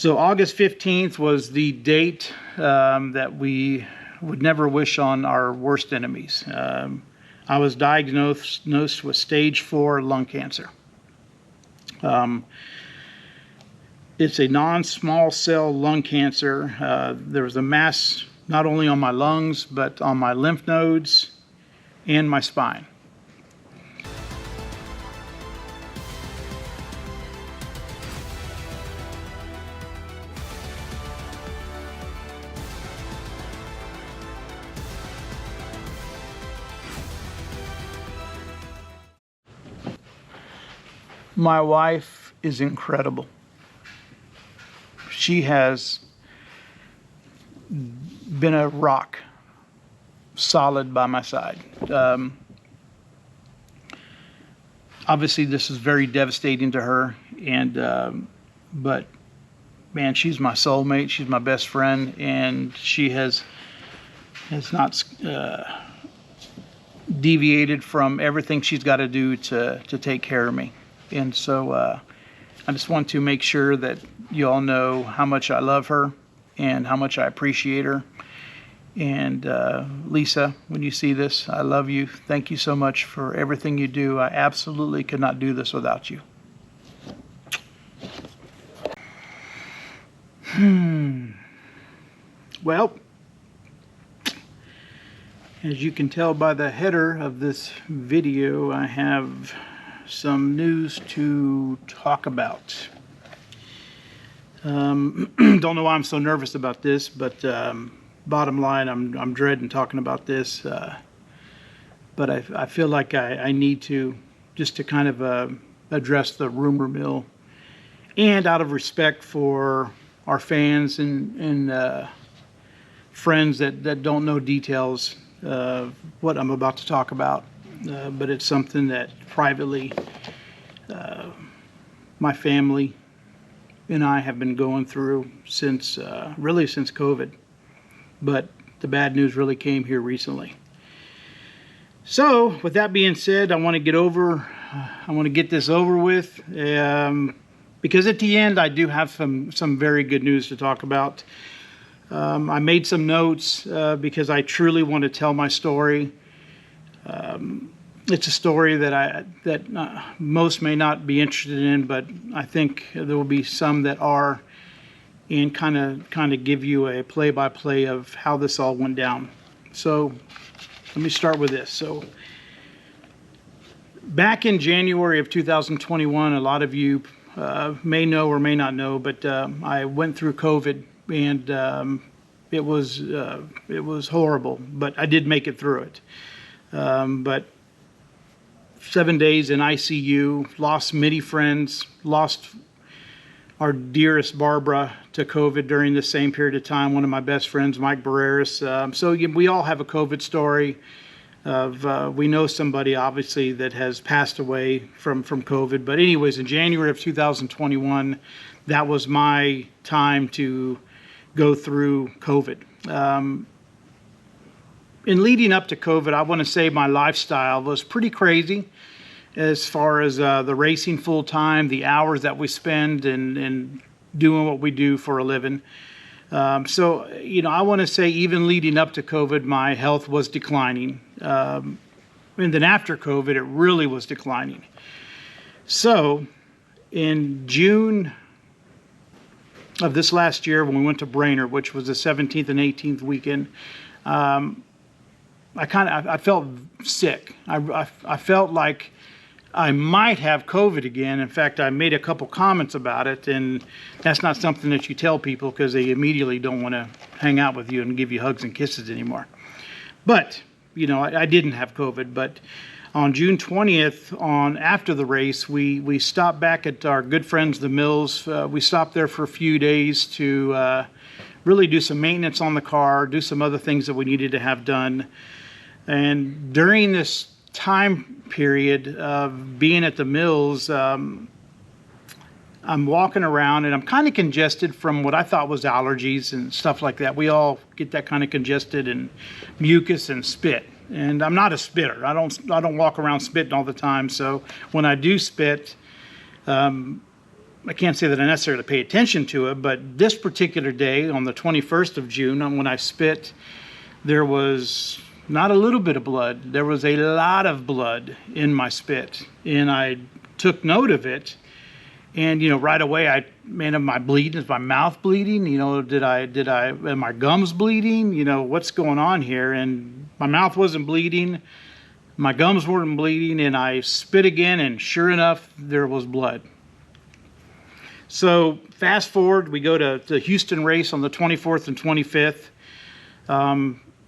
So August 15th was the date that we would never wish on our worst enemies. I was diagnosed with stage 4 lung cancer. It's a non-small cell lung cancer. There was a mass not only on my lungs, but on my lymph nodes and my spine. My wife is incredible. She has been a rock, solid by my side. Obviously, this is very devastating to her, and but man, she's my soulmate. She's my best friend, and she has not deviated from everything she's got to do to take care of me. And so I just want to make sure that you all know how much I love her and how much I appreciate her. And Lisa, when you see this, I love you. Thank you so much for everything you do. I absolutely could not do this without you. Well, as you can tell by the header of this video, I have some news to talk about. Don't know why I'm so nervous about this, but bottom line, I'm dreading talking about this. But I feel like I need to, just to kind of address the rumor mill, and out of respect for our fans and friends that don't know details of what I'm about to talk about. But it's something that privately my family and I have been going through since really since COVID. But the bad news really came here recently. So with that being said, I want to get this over with, because at the end I do have some very good news to talk about. I made some notes because I truly want to tell my story. It's a story that most may not be interested in, but I think there will be some that are, and kind of give you a play-by-play of how this all went down. So let me start with this. So back in January of 2021, a lot of you may know or may not know, but I went through COVID, and it was horrible, but I did make it through it. But 7 days in ICU, lost many friends, lost our dearest Barbara to COVID during the same period of time, one of my best friends, Mike Barreras. So we all have a COVID story of, we know somebody obviously that has passed away from COVID. But anyways, in January of 2021, that was my time to go through COVID. In leading up to COVID, I want to say my lifestyle was pretty crazy as far as the racing full time, the hours that we spend and doing what we do for a living. So, I want to say even leading up to COVID, my health was declining. And then after COVID, it really was declining. So in June of this last year, when we went to Brainerd, which was the 17th and 18th weekend, I felt sick. I felt like I might have COVID again. In fact, I made a couple comments about it, and that's not something that you tell people because they immediately don't want to hang out with you and give you hugs and kisses anymore. But, I didn't have COVID. But on June 20th, after the race, we stopped back at our good friends, the Mills. We stopped there for a few days to really do some maintenance on the car, do some other things that we needed to have done. And during this time period of being at the Mills, I'm walking around and I'm kind of congested from what I thought was allergies and stuff like that. We all get that kind of congested and mucus and spit. And I'm not a spitter. I don't walk around spitting all the time. So when I do spit, I can't say that I necessarily pay attention to it, but this particular day, on the 21st of June, when I spit, there was not a little bit of blood. There was a lot of blood in my spit, and I took note of it. And, right away, am I bleeding? Is my mouth bleeding? Am my gums bleeding? What's going on here? And my mouth wasn't bleeding. My gums weren't bleeding, and I spit again, and sure enough, there was blood. So fast forward, we go to the Houston race on the 24th and 25th,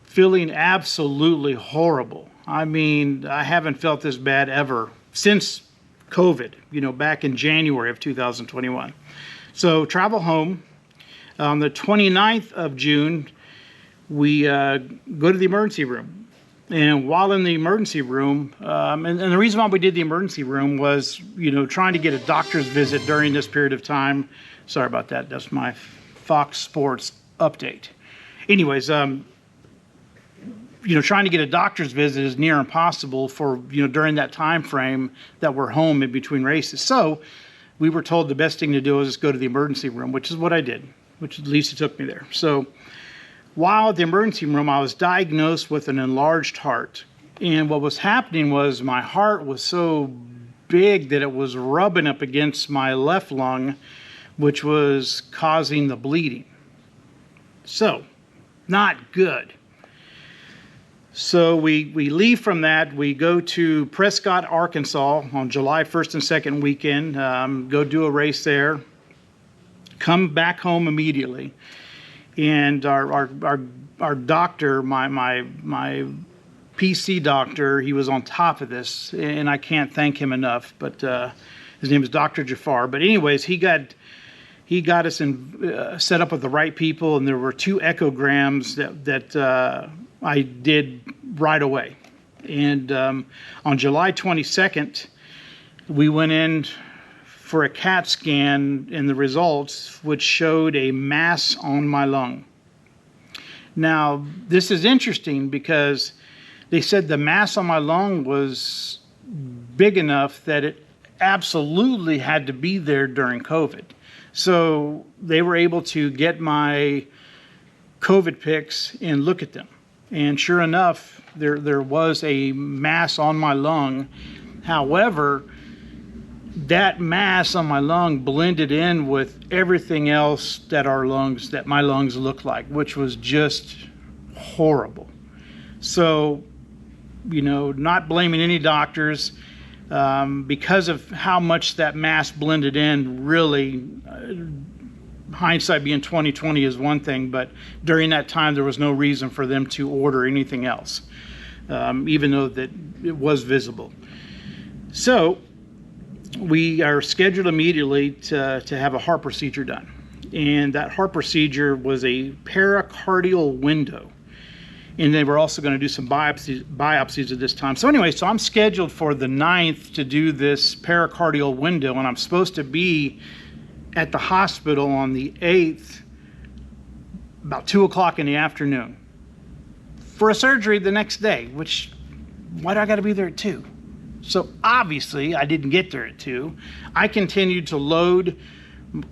feeling absolutely horrible. I mean, I haven't felt this bad ever since COVID, back in January of 2021. So travel home. On the 29th of June, we go to the emergency room. And while in the emergency room, and the reason why we did the emergency room was, trying to get a doctor's visit during this period of time. Sorry about that. That's my Fox Sports update. Anyways, trying to get a doctor's visit is near impossible for, during that time frame that we're home in between races. So we were told the best thing to do is just go to the emergency room, which is what I did, which at least it took me there. So while at the emergency room, I was diagnosed with an enlarged heart. And what was happening was my heart was so big that it was rubbing up against my left lung, which was causing the bleeding. So, not good. So we leave from that. We go to Prescott, Arkansas on July 1st and 2nd weekend, go do a race there, come back home immediately. And our doctor, my PC doctor, he was on top of this, and I can't thank him enough. But his name is Dr. Jafar. But anyways, he got us set up with the right people, and there were 2 echograms that I did right away. And on July 22nd, we went in for a CAT scan, and the results, which showed a mass on my lung. Now, this is interesting because they said the mass on my lung was big enough that it absolutely had to be there during COVID. So they were able to get my COVID pics and look at them. And sure enough, there was a mass on my lung. However, that mass on my lung blended in with everything else that my lungs look like, which was just horrible. So, not blaming any doctors, because of how much that mass blended in, really, hindsight being 20/20 is one thing, but during that time there was no reason for them to order anything else, even though that it was visible. So we are scheduled immediately to have a heart procedure done. And that heart procedure was a pericardial window. And they were also going to do some biopsies at this time. So anyway, I'm scheduled for the 9th to do this pericardial window, and I'm supposed to be at the hospital on the 8th, about 2 o'clock in the afternoon, for a surgery the next day, which, why do I got to be there at 2? So obviously I didn't get there at 2. I continued to load.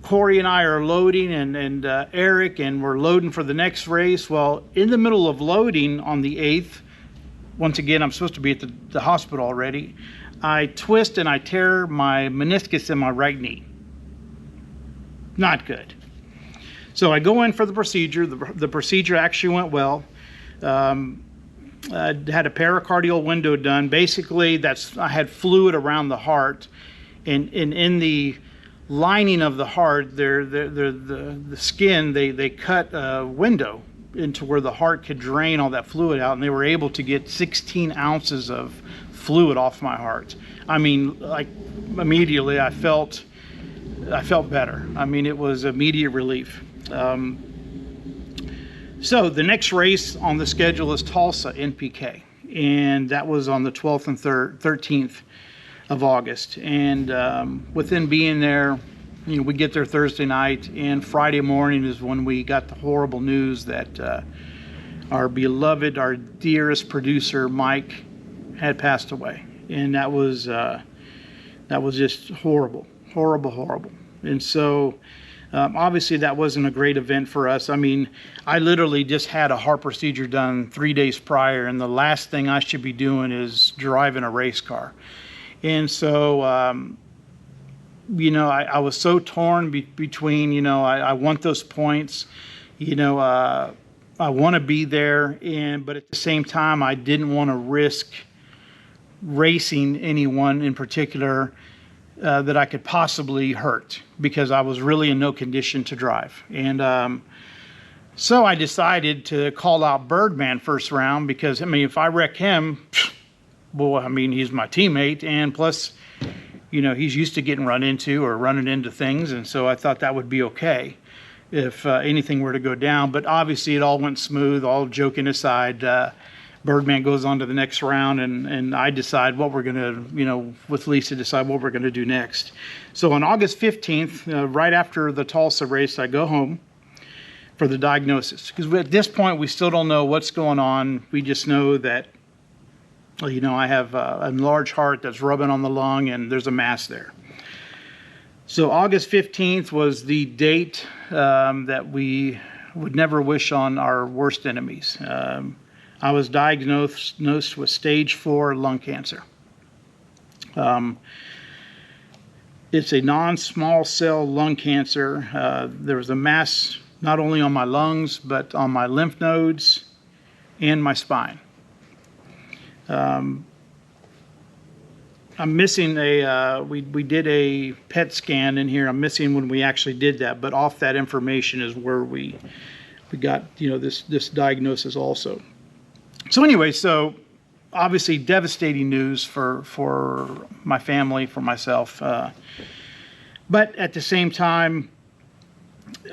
Corey and I are loading, and Eric, and we're loading for the next race. Well, in the middle of loading on the 8th, once again, I'm supposed to be at the hospital already, I twist and I tear my meniscus in my right knee. Not good. So I go in for the procedure. The procedure actually went well. I had a pericardial window done. Basically, I had fluid around the heart, and in the lining of the heart, the skin, they cut a window into where the heart could drain all that fluid out, and they were able to get 16 ounces of fluid off my heart. I mean, like, immediately I felt better. I mean, it was immediate relief. So the next race on the schedule is Tulsa NPK, and that was on the 12th and 13th of August. And within being there, we get there Thursday night, and Friday morning is when we got the horrible news that our beloved, our dearest producer, Mike, had passed away. And that was just horrible. And so obviously that wasn't a great event for us. I mean, I literally just had a heart procedure done 3 days prior, and the last thing I should be doing is driving a race car. And so, I was so torn between, I want those points, I want to be there, but at the same time, I didn't want to risk racing anyone in particular that I could possibly hurt, because I was really in no condition to drive. And so I decided to call out Birdman first round, because, I mean, if I wreck him, boy, I mean, he's my teammate, and plus, he's used to getting run into or running into things, and so I thought that would be okay if anything were to go down. But obviously it all went smooth, all joking aside. Birdman goes on to the next round, and I decide what we're going to, with Lisa, decide what we're going to do next. So on August 15th, right after the Tulsa race, I go home for the diagnosis. Because at this point, we still don't know what's going on. We just know that, I have a enlarged heart that's rubbing on the lung, and there's a mass there. So August 15th was the date that we would never wish on our worst enemies. I was diagnosed with stage 4 lung cancer. It's a non-small cell lung cancer. There was a mass not only on my lungs, but on my lymph nodes and my spine. I'm missing we did a PET scan in here. I'm missing when we actually did that, but off that information is where we got, this diagnosis also. So anyway, so obviously devastating news for my family, for myself. But at the same time,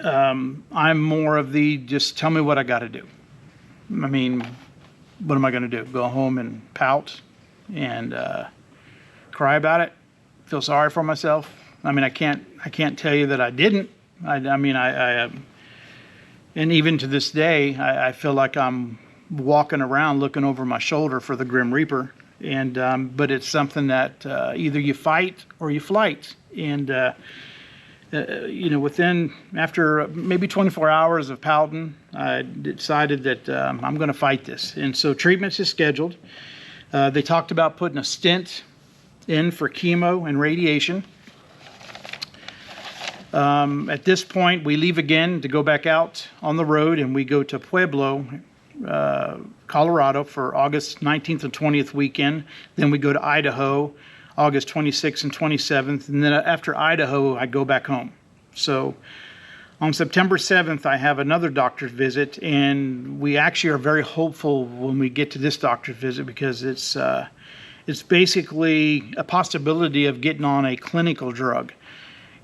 I'm more of the just tell me what I got to do. I mean, what am I going to do? Go home and pout and cry about it? Feel sorry for myself? I mean, I can't tell you that I didn't. I and even to this day, I feel like I'm walking around looking over my shoulder for the Grim Reaper. And but it's something that either you fight or you flight. And after maybe 24 hours of pouting, I decided that I'm going to fight this. And so treatments is scheduled. They talked about putting a stent in for chemo and radiation. At this point, we leave again to go back out on the road, and we go to Pueblo, Colorado for August 19th and 20th weekend. Then we go to Idaho, August 26th and 27th. And then after Idaho, I go back home. So on September 7th, I have another doctor's visit, and we actually are very hopeful when we get to this doctor's visit, because it's basically a possibility of getting on a clinical drug.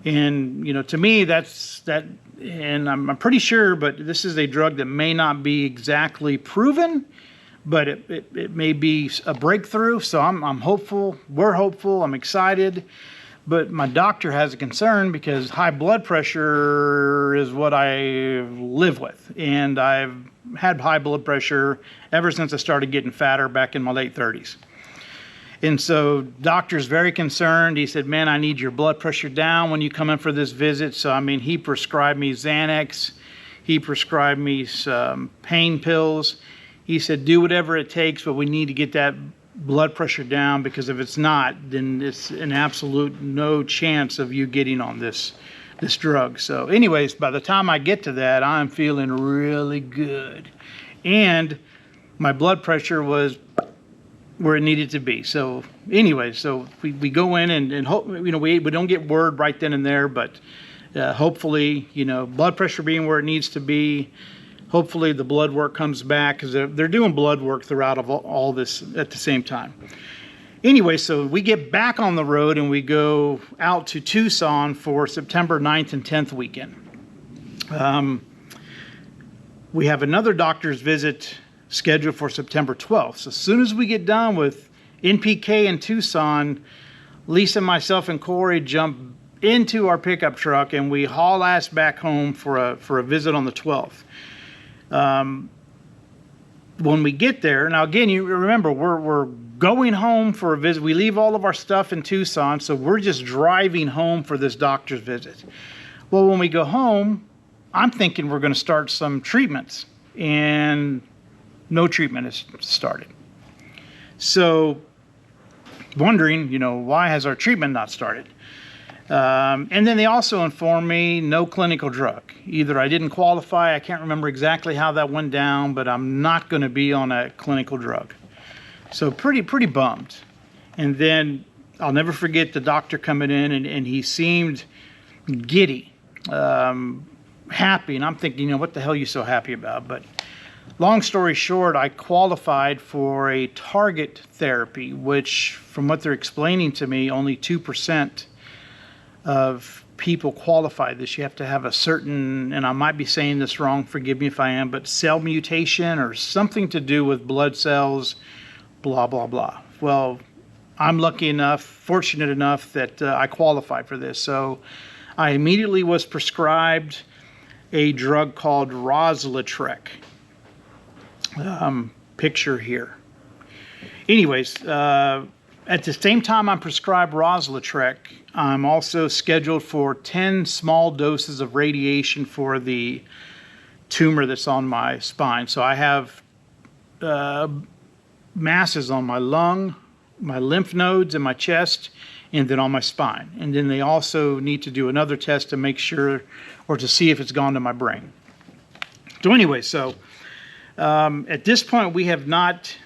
And, to me, that's that, and I'm pretty sure, but this is a drug that may not be exactly proven, but it may be a breakthrough. So I'm hopeful, we're hopeful, I'm excited. But my doctor has a concern, because high blood pressure is what I live with. And I've had high blood pressure ever since I started getting fatter back in my late 30s. And so doctor's very concerned. He said, man, I need your blood pressure down when you come in for this visit. So, he prescribed me Xanax. He prescribed me some pain pills. He said, do whatever it takes, but we need to get that blood pressure down, because if it's not, then it's an absolute no chance of you getting on this drug. So anyways, by the time I get to that, I'm feeling really good. And my blood pressure was where it needed to be. So anyway, so we go in and hope, we don't get word right then and there, but hopefully, blood pressure being where it needs to be, hopefully the blood work comes back, because they're doing blood work throughout of all this at the same time. Anyway, so we get back on the road and we go out to Tucson for September 9th and 10th weekend. We have another doctor's visit scheduled for September 12th. So as soon as we get done with NPK in Tucson, Lisa, myself, and Corey jump into our pickup truck and we haul ass back home for a visit on the 12th. when we get there, now again, you remember, we're going home for a visit. We leave all of our stuff in Tucson, so we're just driving home for this doctor's visit. Well, when we go home, I'm thinking we're going to start some treatments, and no treatment is started. So, wondering, why has our treatment not started? And then they also informed me no clinical drug. Either I didn't qualify, I can't remember exactly how that went down, but I'm not going to be on a clinical drug. So pretty bummed. And then I'll never forget the doctor coming in, and he seemed giddy, happy. And I'm thinking, what the hell are you so happy about? But long story short, I qualified for a target therapy, which from what they're explaining to me, only 2% of people qualify this. You have to have a certain, and I might be saying this wrong, forgive me if I am, but cell mutation or something to do with blood cells, blah, blah, blah. Well, I'm lucky enough, fortunate enough that I qualify for this. So I immediately was prescribed a drug called Rozlytrek. Picture here. Anyways, at the same time I'm prescribed Rozlytrek, I'm also scheduled for 10 small doses of radiation for the tumor that's on my spine. So I have masses on my lung, my lymph nodes, and my chest, and then on my spine. And then they also need to do another test to make sure, or to see if it's gone to my brain. So anyway, at this point, we have not,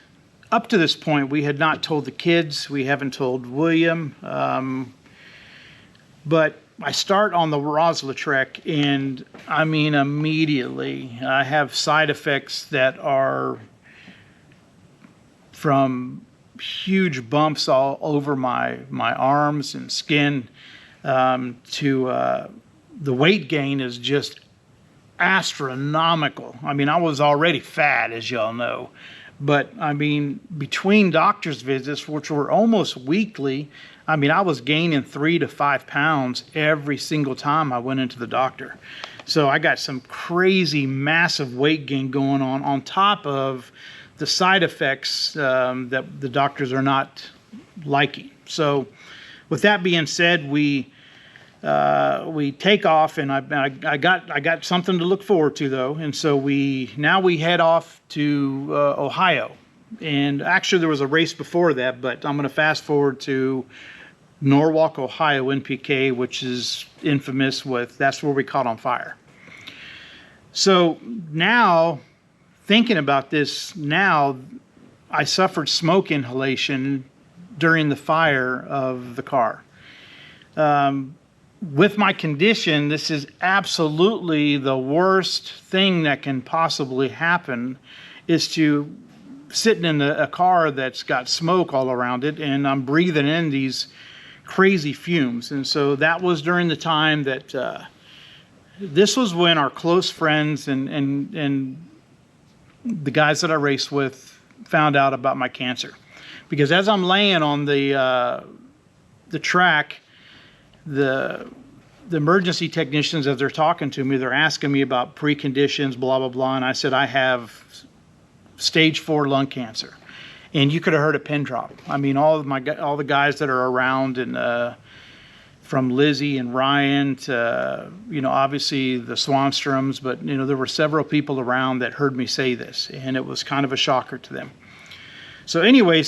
up to this point, we had not told the kids. We haven't told William. But I start on the Rozlytrek, and I mean immediately, I have side effects that are from huge bumps all over my arms and skin to the weight gain is just astronomical. I mean, I was already fat, as y'all know, but I mean, between doctor's visits, which were almost weekly, I mean, I was gaining 3 to 5 pounds every single time I went into the doctor. So I got some crazy, massive weight gain going on top of the side effects that the doctors are not liking. So with that being said, we take off, and I got something to look forward to though, and so we head off to Ohio, and actually there was a race before that, but I'm going to fast forward to Norwalk, Ohio, NPK, which is infamous with that's where we caught on fire. So now, thinking about this now, I suffered smoke inhalation during the fire of the car. With my condition, this is absolutely the worst thing that can possibly happen, is to sitting in a car that's got smoke all around it, and I'm breathing in these crazy fumes. And so that was during the time that this was when our close friends and the guys that I raced with found out about my cancer. Because as I'm laying on the track, the emergency technicians, as they're talking to me, they're asking me about preconditions, blah, blah, blah. And I said, I have stage 4 lung cancer. And you could have heard a pin drop. I mean, all the guys that are around, and from Lizzie and Ryan to, obviously the Swanstroms, but, there were several people around that heard me say this, and it was kind of a shocker to them. So anyway,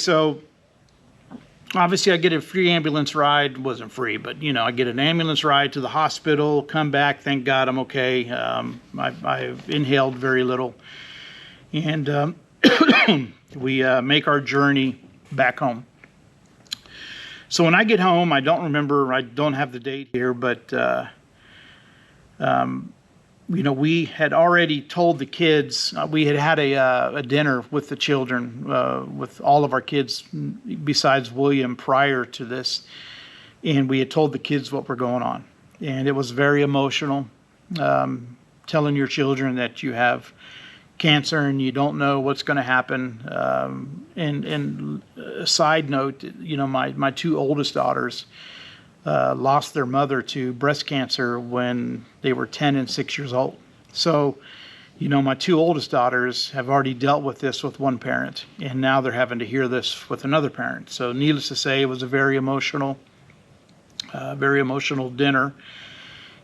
obviously I get a free ambulance ride. It wasn't free, but, I get an ambulance ride to the hospital, come back, thank God I'm okay. I inhaled very little. And we make our journey back home. So when I get home, I don't remember, I don't have the date here, but, we had already told the kids, we had a dinner with the children, with all of our kids besides William prior to this. And we had told the kids what were going on. And it was very emotional, telling your children that you have cancer and you don't know what's going to happen. And a side note, my 2 oldest daughters lost their mother to breast cancer when they were 10 and 6 years old. So, My two oldest daughters have already dealt with this with one parent, and now they're having to hear this with another parent. So needless to say, it was a very emotional dinner.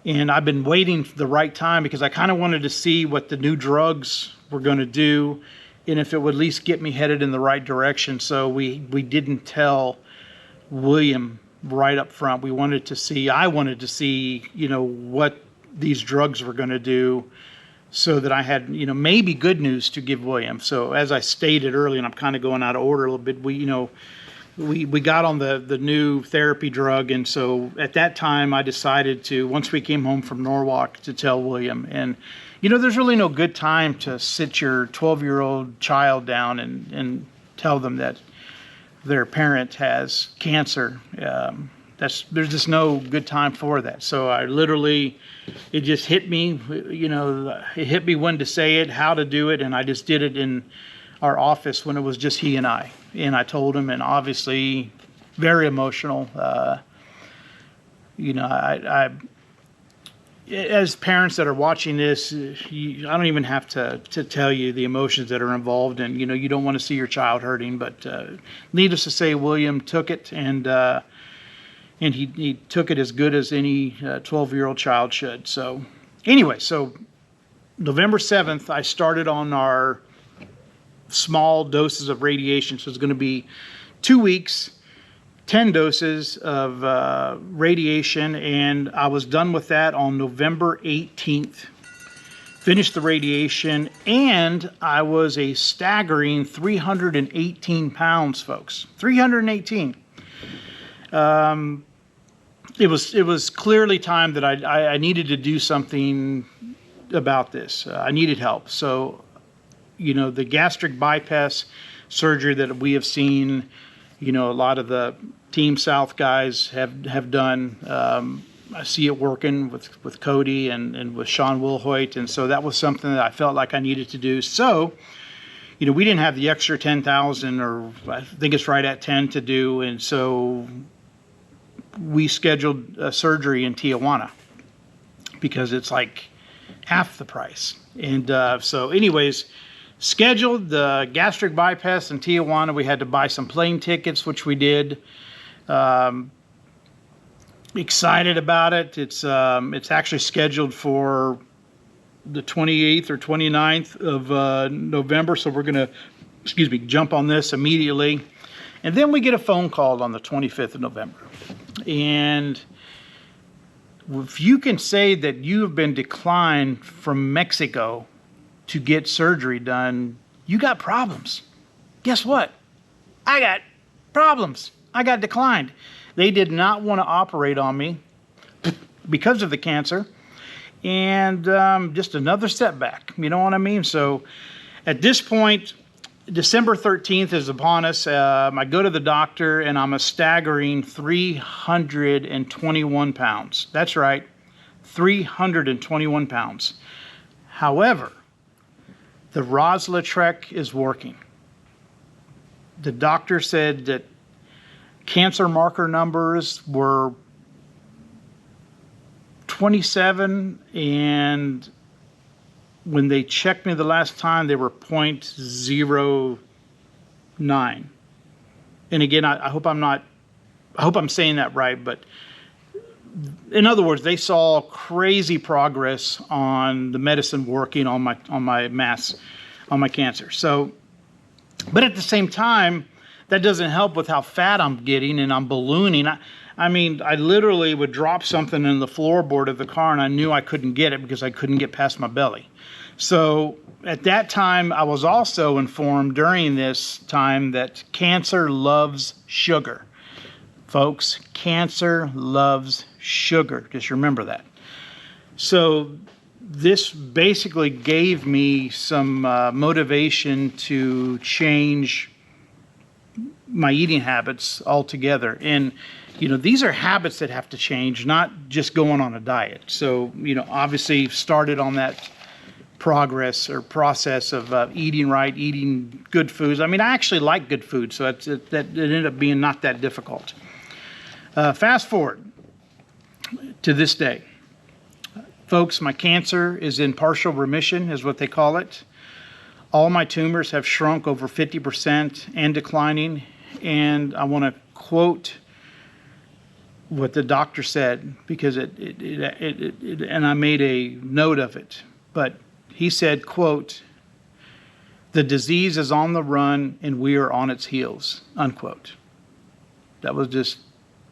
And I've been waiting for the right time because I kind of wanted to see what the new drugs were going to do and if it would at least get me headed in the right direction. So we didn't tell William right up front. I wanted to see, what these drugs were going to do, so that I had, maybe good news to give William. So as I stated earlier, and I'm kind of going out of order a little bit, we got on the new therapy drug. And so at that time, I decided to, once we came home from Norwalk, to tell William. And, there's really no good time to sit your 12-year-old child down and tell them that their parent has cancer. There's just no good time for that. So I literally, it just hit me, it hit me when to say it, how to do it, and I just did it in our office when it was just he and I. And I told him, and obviously very emotional. As parents that are watching this, I don't even have to tell you the emotions that are involved, and you don't want to see your child hurting. But needless to say, William took it, and he took it as good as any 12-year-old child should. So anyway, so November 7th, I started on our small doses of radiation. So it's going to be 2 weeks, 10 doses of radiation, and I was done with that on November 18th. Finished the radiation, and I was a staggering 318 pounds, folks. 318. It was clearly time that I needed to do something about this. I needed help. So, the gastric bypass surgery that we have seen, a lot of the Team South guys have done. I see it working with Cody and with Sean Wilhoit, and so that was something that I felt like I needed to do. So, we didn't have the extra 10,000, or I think it's right at 10 to do, and so we scheduled a surgery in Tijuana because it's like half the price. And so anyways, scheduled the gastric bypass in Tijuana. We had to buy some plane tickets, which we did. Excited about it. It's actually scheduled for the 28th or 29th of November. So we're going to, jump on this immediately. And then we get a phone call on the 25th of November. And if you can say that you have been declined from Mexico to get surgery done, you got problems. Guess what? I got problems. I got declined. They did not want to operate on me because of the cancer. And just another setback. You know what I mean? So at this point, December 13th is upon us. I go to the doctor, and I'm a staggering 321 pounds. That's right, 321 pounds. However, the Rozlytrek is working. The doctor said that cancer marker numbers were 27, and when they checked me the last time, they were 0.09. And again, I hope I'm saying that right, but in other words, they saw crazy progress on the medicine working on my mass, on my cancer. So, but at the same time, that doesn't help with how fat I'm getting, and I'm ballooning. I mean, I literally would drop something in the floorboard of the car, and I knew I couldn't get it because I couldn't get past my belly. So at that time, I was also informed during this time that cancer loves sugar. Folks, cancer loves sugar. Just remember that. So this basically gave me some motivation to change my eating habits altogether. And, these are habits that have to change, not just going on a diet. So, obviously started on that progress or process of eating right, eating good foods. I mean, I actually like good food, so that it ended up being not that difficult. Fast forward to this day. Folks, my cancer is in partial remission, is what they call it. All my tumors have shrunk over 50% and declining. And I want to quote what the doctor said, because and I made a note of it. But he said, quote, "The disease is on the run and we are on its heels," unquote. That was just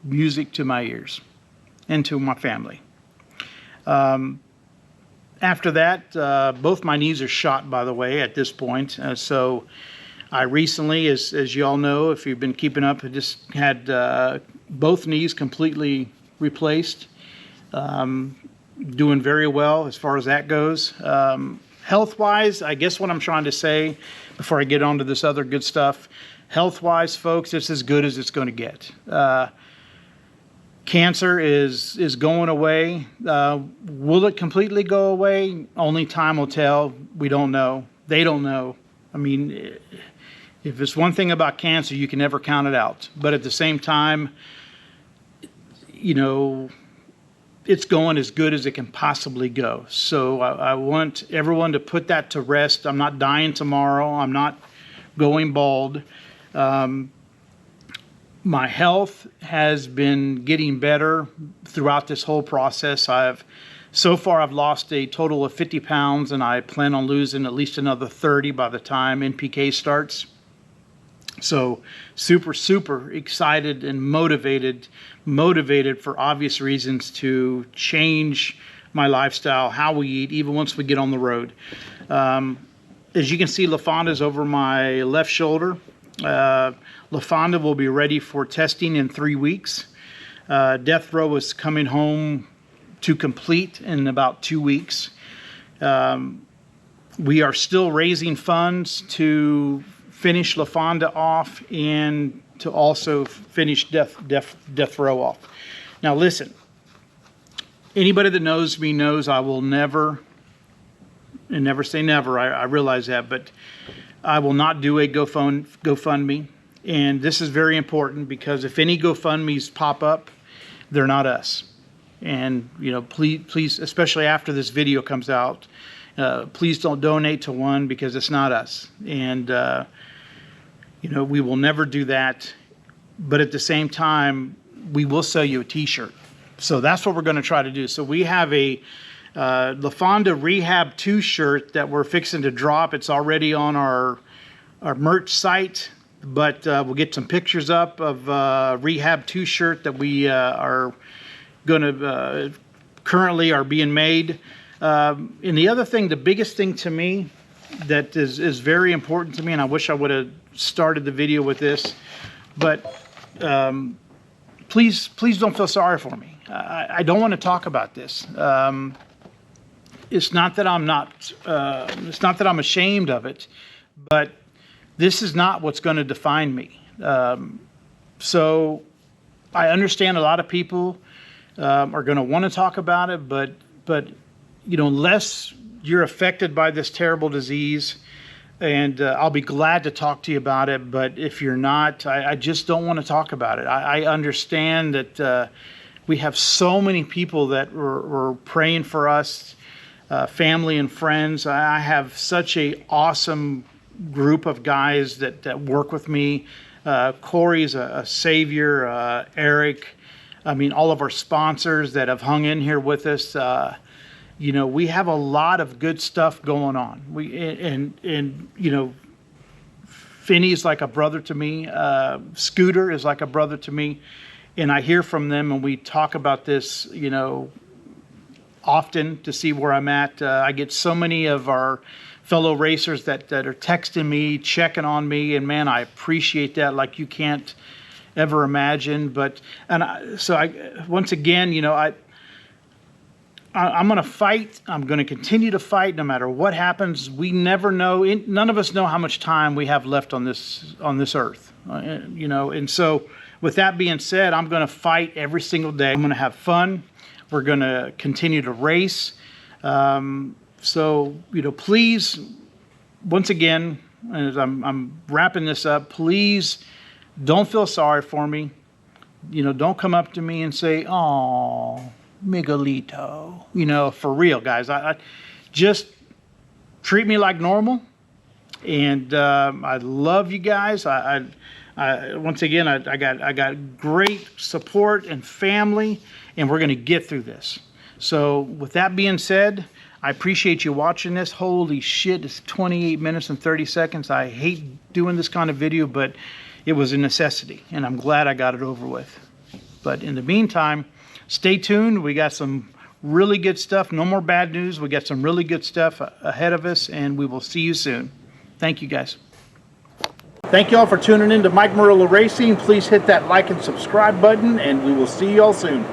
music to my ears and to my family. After that, both my knees are shot, by the way, at this point. So I recently, as you all know, if you've been keeping up, I just had both knees completely replaced. Doing very well as far as that goes. Health-wise, I guess what I'm trying to say before I get on to this other good stuff, health-wise, folks, it's as good as it's going to get. Cancer is going away. Will it completely go away? Only time will tell. We don't know. They don't know. I mean, if it's one thing about cancer, you can never count it out. But at the same time, you know, it's going as good as it can possibly go. So I want everyone to put that to rest. I'm not dying tomorrow. I'm not going bald. My health has been getting better throughout this whole process. So far I've lost a total of 50 pounds, and I plan on losing at least another 30 by the time NPK starts. So super excited and motivated for obvious reasons to change my lifestyle, how we eat, even once we get on the road. As you can see, Lafawnduh is over my left shoulder. Lafawnduh will be ready for testing in 3 weeks. Death Row is coming home to complete in about 2 weeks. We are still raising funds to finish Lafawnduh off and to also finish Death Row off. Now listen, anybody that knows me knows I will never, and never say never, I realize that, but I will not do a GoFundMe. And this is very important, because if any GoFundMes pop up, they're not us. And, you know, please, especially after this video comes out, please don't donate to one, because it's not us. And, you know, we will never do that. But at the same time, we will sell you a t-shirt. So that's what we're going to try to do. So we have a Lafawnduh Rehab 2 shirt that we're fixing to drop. It's already on our merch site, but we'll get some pictures up of Rehab 2 shirt that we are going to currently are being made. And the other thing, the biggest thing to me that is very important to me, and I wish I would have started the video with this, but please don't feel sorry for me. I don't want to talk about this. It's not that I'm not. It's not that I'm ashamed of it, but this is not what's going to define me. So I understand a lot of people are going to want to talk about it, but you know, unless you're affected by this terrible disease, and I'll be glad to talk to you about it. But if you're not, I just don't want to talk about it. I understand that we have so many people that were praying for us, family and friends. I have such a awesome group of guys that work with me. Corey's a savior. Eric, I mean, all of our sponsors that have hung in here with us. You know, we have a lot of good stuff going on. And you know, Finney's like a brother to me. Scooter is like a brother to me. And I hear from them, and we talk about this, you know, often to see where I'm at. I get so many of our fellow racers that are texting me, checking on me, and man, I appreciate that like you can't ever imagine. But once again, you know, I'm going to fight. I'm going to continue to fight no matter what happens. We never know. None of us know how much time we have left on this earth. You know, and so with that being said, I'm going to fight every single day. I'm going to have fun. We're going to continue to race. So, you know, please, once again, as I'm wrapping this up, please don't feel sorry for me. You know, don't come up to me and say, "Oh, Miguelito. You know, for real, guys. I just treat me like normal. And I love you guys. Once again, I got great support and family, and we're going to get through this. So with that being said, I appreciate you watching this. Holy shit, it's 28 minutes and 30 seconds. I hate doing this kind of video, but it was a necessity, and I'm glad I got it over with. But in the meantime, stay tuned. We got some really good stuff. No more bad news. We got some really good stuff ahead of us, and we will see you soon. Thank you, guys. Thank you all for tuning in to Mike Murillo Racing. Please hit that like and subscribe button, and we will see you all soon.